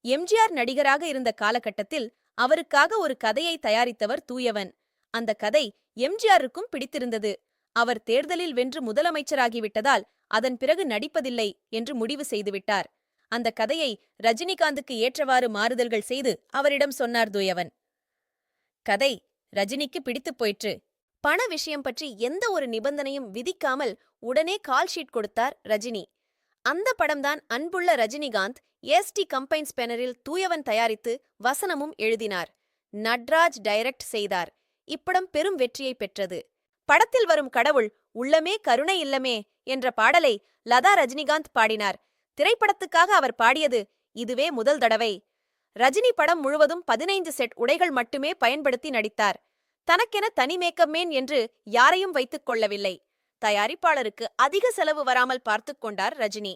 எம்ஜிஆர் நடிகராக இருந்த காலகட்டத்தில் அவருக்காக ஒரு கதையை தயாரித்தவர் தூயவன். அந்த கதை எம்ஜிஆருக்கும் பிடித்திருந்தது. அவர் தேர்தலில் வென்று முதலமைச்சராகிவிட்டதால் அதன் பிறகு நடிப்பதில்லை என்று முடிவு செய்துவிட்டார். அந்த கதையை ரஜினிகாந்துக்கு ஏற்றவாறு மாறுதல்கள் செய்து அவரிடம் சொன்னார் தூயவன். கதை ரஜினிக்கு பிடித்துப் போயிற்று. பண விஷயம் பற்றி எந்த ஒரு நிபந்தனையும் விதிக்காமல் உடனே கால்ஷீட் கொடுத்தார் ரஜினி. அந்த படம்தான் அன்புள்ள ரஜினிகாந்த் எஸ்டி கம்பைன்ஸ் பேனரில் தூயவன் தயாரித்து வசனமும் எழுதினார். நட்ராஜ் டைரக்ட் செய்தார். இப்படம் பெரும் வெற்றியை பெற்றது. படத்தில் வரும் கடவுள் உள்ளமே கருணை இல்லமே என்ற பாடலை லதா ரஜினிகாந்த் பாடினார். திரைப்படத்துக்காக அவர் பாடியது இதுவே முதல் தடவை. ரஜினி படம் முழுவதும் 15 செட் உடைகள் மட்டுமே பயன்படுத்தி நடித்தார். தனக்கென தனி மேக்கப் மேன் என்று யாரையும் வைத்துக் கொள்ளவில்லை. தயாரிப்பாளருக்கு அதிக செலவு வராமல் பார்த்துக் கொண்டார் ரஜினி.